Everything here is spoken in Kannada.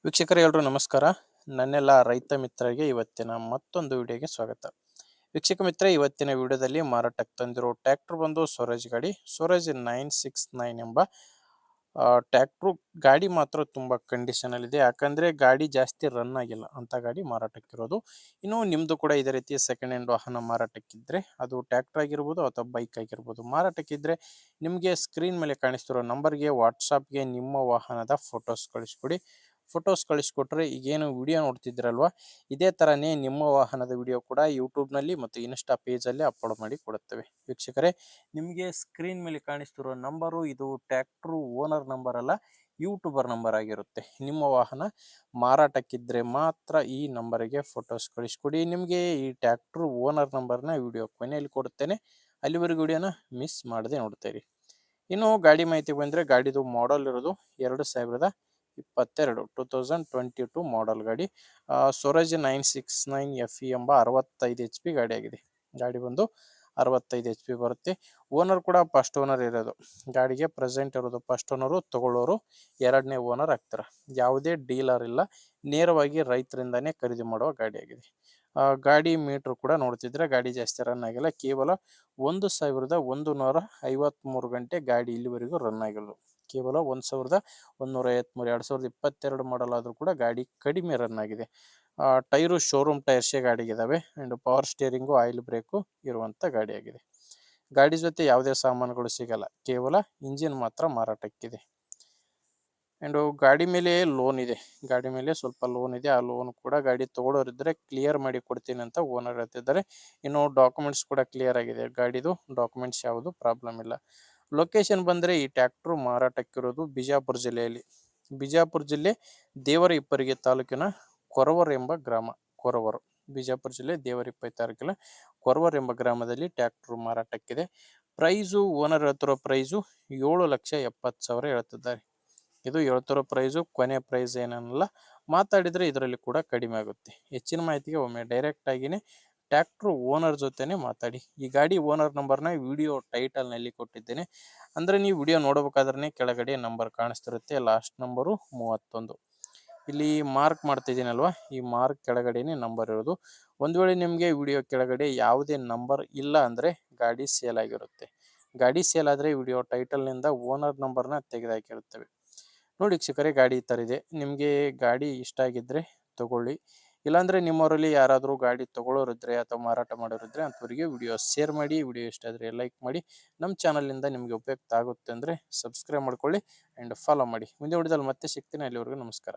ವೀಕ್ಷಕರೇ ಎಲ್ರಿಗೂ ನಮಸ್ಕಾರ. ನನ್ನೆಲ್ಲ ರೈತ ಮಿತ್ರರಿಗೆ ಇವತ್ತಿನ ಮತ್ತೊಂದು ವಿಡಿಯೋಗೆ ಸ್ವಾಗತ. ವೀಕ್ಷಕ ಮಿತ್ರ, ಇವತ್ತಿನ ವಿಡಿಯೋದಲ್ಲಿ ಮಾರಾಟಕ್ಕೆ ತಂದಿರೋ ಟ್ರ್ಯಾಕ್ಟರ್ ಬಂದು ಸ್ವರಾಜ್ ಗಾಡಿ, ಸ್ವರಾಜ್ 969 ಎಂಬ ಟ್ರ್ಯಾಕ್ಟ್ರು. ಗಾಡಿ ಮಾತ್ರ ತುಂಬ ಕಂಡೀಷನಲ್ಲಿದೆ, ಯಾಕಂದರೆ ಗಾಡಿ ಜಾಸ್ತಿ ರನ್ ಆಗಿಲ್ಲ ಅಂತ ಗಾಡಿ ಮಾರಾಟಕ್ಕಿರೋದು. ಇನ್ನು ನಿಮ್ಮದು ಕೂಡ ಇದೇ ರೀತಿ ಸೆಕೆಂಡ್ ಹ್ಯಾಂಡ್ ವಾಹನ ಮಾರಾಟಕ್ಕಿದ್ದರೆ, ಅದು ಟ್ರ್ಯಾಕ್ಟರ್ ಆಗಿರ್ಬೋದು ಅಥವಾ ಬೈಕ್ ಆಗಿರ್ಬೋದು, ಮಾರಾಟಕ್ಕಿದ್ದರೆ ನಿಮಗೆ ಸ್ಕ್ರೀನ್ ಮೇಲೆ ಕಾಣಿಸ್ತಿರೋ ನಂಬರ್ಗೆ ವಾಟ್ಸಾಪ್ಗೆ ನಿಮ್ಮ ವಾಹನದ ಫೋಟೋಸ್ ಕಳಿಸ್ಕೊಡಿ. ಫೋಟೋಸ್ ಕಳಿಸ್ಕೊಟ್ರೆ ಈಗೇನು ವಿಡಿಯೋ ನೋಡ್ತಿದ್ದೀರಲ್ವ, ಇದೇ ಥರನೇ ನಿಮ್ಮ ವಾಹನದ ವಿಡಿಯೋ ಕೂಡ ಯೂಟ್ಯೂಬ್ನಲ್ಲಿ ಮತ್ತು ಇನ್ಸ್ಟಾ ಪೇಜಲ್ಲಿ ಅಪ್ಲೋಡ್ ಮಾಡಿ ಕೊಡುತ್ತೇವೆ. ವೀಕ್ಷಕರೇ, ನಿಮಗೆ ಸ್ಕ್ರೀನ್ ಮೇಲೆ ಕಾಣಿಸ್ತಿರೋ ನಂಬರು ಇದು ಟ್ರ್ಯಾಕ್ಟ್ರು ಓನರ್ ನಂಬರ್ ಅಲ್ಲ, ಯೂಟ್ಯೂಬರ್ ನಂಬರ್ ಆಗಿರುತ್ತೆ. ನಿಮ್ಮ ವಾಹನ ಮಾರಾಟಕ್ಕಿದ್ದರೆ ಮಾತ್ರ ಈ ನಂಬರಿಗೆ ಫೋಟೋಸ್ ಕಳಿಸ್ಕೊಡಿ. ನಿಮಗೆ ಈ ಟ್ರ್ಯಾಕ್ಟ್ರು ಓನರ್ ನಂಬರ್ನ ವಿಡಿಯೋ ಕೊನೆಯಲ್ಲಿ ಕೊಡುತ್ತೇನೆ, ಅಲ್ಲಿವರೆಗೂ ವಿಡಿಯೋನ ಮಿಸ್ ಮಾಡದೆ ನೋಡ್ತೀರಿ. ಇನ್ನು ಗಾಡಿ ಮಾಹಿತಿ ಬಂದರೆ, ಗಾಡಿದು ಮಾಡಲ್ ಇರೋದು 2022 2022 ಮಾಡಲ್ ಗಾಡಿ. ಸ್ವರಾಜ್ 969 FE ಎಂಬ 65 HP ಗಾಡಿ ಆಗಿದೆ. ಗಾಡಿ ಬಂದು 65 HP ಬರುತ್ತೆ. ಓನರ್ ಕೂಡ ಫಸ್ಟ್ ಓನರ್ ಇರೋದು. ಗಾಡಿಗೆ ಪ್ರೆಸೆಂಟ್ ಇರೋದು ಫಸ್ಟ್ ಓನರು, ತಗೊಳ್ಳೋರು ಎರಡನೇ ಓನರ್ ಆಗ್ತಾರೆ. ಯಾವುದೇ ಡೀಲರ್ ಇಲ್ಲ, ನೇರವಾಗಿ ರೈತರಿಂದಾನೇ ಖರೀದಿ ಮಾಡುವ ಗಾಡಿ ಆಗಿದೆ. ಗಾಡಿ ಮೀಟ್ರ್ ಕೂಡ ನೋಡ್ತಿದ್ರೆ ಗಾಡಿ ಜಾಸ್ತಿ ರನ್ ಆಗಿಲ್ಲ, ಕೇವಲ 1153 ಗಂಟೆ ಗಾಡಿ ಇಲ್ಲಿವರೆಗೂ ರನ್ ಆಗಿರೋದು. ಕೇವಲ 1153, 2022 ಮಾಡಲ್ ಆದರೂ ಕೂಡ ಗಾಡಿ ಕಡಿಮೆ ರನ್ ಆಗಿದೆ. ಟೈರು ಶೋರೂಮ್ ಟೈರ್ಸೇ ಗಾಡಿಗಿದ್ದಾವೆ. And power steering, oil brake ಇರುವಂಥ ಗಾಡಿ ಆಗಿದೆ. ಗಾಡಿ ಜೊತೆ ಯಾವುದೇ ಸಾಮಾನುಗಳು ಸಿಗಲ್ಲ, ಕೇವಲ ಇಂಜಿನ್ ಮಾತ್ರ ಮಾರಾಟಕ್ಕಿದೆ. ಆ್ಯಂಡು ಗಾಡಿ ಮೇಲೆ ಲೋನ್ ಇದೆ, ಗಾಡಿ ಮೇಲೆ ಸ್ವಲ್ಪ ಲೋನ್ ಇದೆ. ಆ ಲೋನ್ ಕೂಡ ಗಾಡಿ ತೊಗೊಳೋರಿದ್ದರೆ ಕ್ಲಿಯರ್ ಮಾಡಿ ಕೊಡ್ತೀನಿ ಅಂತ ಓನರ್ ಹೇಳ್ತಿದ್ದಾರೆ. ಇನ್ನು ಡಾಕ್ಯುಮೆಂಟ್ಸ್ ಕೂಡ ಕ್ಲಿಯರ್ ಆಗಿದೆ, ಗಾಡಿದು ಡಾಕ್ಯುಮೆಂಟ್ಸ್ ಯಾವುದು ಪ್ರಾಬ್ಲಮ್ ಇಲ್ಲ. ಲೊಕೇಶನ್ ಬಂದರೆ ಈ ಟ್ರ್ಯಾಕ್ಟ್ರು ಮಾರಾಟಕ್ಕಿರೋದು ಬಿಜಾಪುರ ಜಿಲ್ಲೆಯಲ್ಲಿ. ಬಿಜಾಪುರ ಜಿಲ್ಲೆ ದೇವರಹಿಪ್ಪರಿಗೆ ತಾಲೂಕಿನ ಕೊರವರ್ ಎಂಬ ಗ್ರಾಮ. ಕೊರವರು, ಬಿಜಾಪುರ ಜಿಲ್ಲೆ ದೇವರಹಿಪ್ಪರಿ ತಾಲೂಕಿನ ಕೊರವರ್ ಎಂಬ ಗ್ರಾಮದಲ್ಲಿ ಟ್ರ್ಯಾಕ್ಟ್ರು ಮಾರಾಟಕ್ಕಿದೆ. ಪ್ರೈಸು ಓನರ್ ಹೇಳ್ತಿರೋ ಪ್ರೈಸು 7,70,000 ಹೇಳ್ತಿದ್ದಾರೆ. ಇದು ಹೇಳ್ತಿರೋ ಪ್ರೈಸು, ಕೊನೆ ಪ್ರೈಸ್ ಏನನ್ನಲ್ಲ, ಮಾತಾಡಿದರೆ ಇದರಲ್ಲಿ ಕೂಡ ಕಡಿಮೆ ಆಗುತ್ತೆ. ಹೆಚ್ಚಿನ ಮಾಹಿತಿಗೆ ಒಮ್ಮೆ ಡೈರೆಕ್ಟ್ ಆಗಿನೇ ಟ್ರ್ಯಾಕ್ಟ್ರು ಓನರ್ ಜೊತೆನೇ ಮಾತಾಡಿ. ಈ ಗಾಡಿ ಓನರ್ ನಂಬರ್ನ ವಿಡಿಯೋ ಟೈಟಲ್ನಲ್ಲಿ ಕೊಟ್ಟಿದ್ದೇನೆ, ಅಂದರೆ ನೀವು ವಿಡಿಯೋ ನೋಡಬೇಕಾದ್ರೆ ಕೆಳಗಡೆ ನಂಬರ್ ಕಾಣಿಸ್ತಿರುತ್ತೆ. Last number 31. ಇಲ್ಲಿ ಮಾರ್ಕ್ ಮಾಡ್ತಿದ್ದೀನಲ್ವ, ಈ ಮಾರ್ಕ್ ಕೆಳಗಡೆನೇ ನಂಬರ್ ಇರೋದು. ಒಂದು ವೇಳೆ ನಿಮಗೆ ವಿಡಿಯೋ ಕೆಳಗಡೆ ಯಾವುದೇ ನಂಬರ್ ಇಲ್ಲ ಅಂದರೆ ಗಾಡಿ ಸೇಲ್ ಆಗಿರುತ್ತೆ. ಗಾಡಿ ಸೇಲ್ ಆದರೆ ವಿಡಿಯೋ ಟೈಟಲ್ನಿಂದ ಓನರ್ ನಂಬರ್ನ ತೆಗೆದುಹಾಕಿರುತ್ತೇವೆ. ನೋಡಿ ವೀಕ್ಷಕರೇ, ಗಾಡಿ ಈ ಥರ ಇದೆ. ನಿಮಗೆ ಗಾಡಿ ಇಷ್ಟ ಆಗಿದ್ದರೆ ತಗೊಳ್ಳಿ, ಇಲ್ಲಾಂದರೆ ನಿಮ್ಮವರಲ್ಲಿ ಯಾರಾದರೂ ಗಾಡಿ ತೊಗೊಳ್ಳೋರಿದ್ದರೆ ಅಥವಾ ಮಾರಾಟ ಮಾಡೋರಿದ್ದರೆ ಅಂಥವರಿಗೆ ವಿಡಿಯೋ ಶೇರ್ ಮಾಡಿ. ವಿಡಿಯೋ ಇಷ್ಟ ಆದರೆ ಲೈಕ್ ಮಾಡಿ. ನಮ್ಮ ಚಾನಲಿಂದ ನಿಮಗೆ ಉಪಯುಕ್ತ ಆಗುತ್ತೆ ಅಂದರೆ ಸಬ್ಸ್ಕ್ರೈಬ್ ಮಾಡ್ಕೊಳ್ಳಿ ಆ್ಯಂಡ್ ಫಾಲೋ ಮಾಡಿ. ಮುಂದೆ ವಿಡಿಯೋದಲ್ಲಿ ಮತ್ತೆ ಸಿಗ್ತೀನಿ. ಅಲ್ಲಿವರೆಗೂ ನಮಸ್ಕಾರ.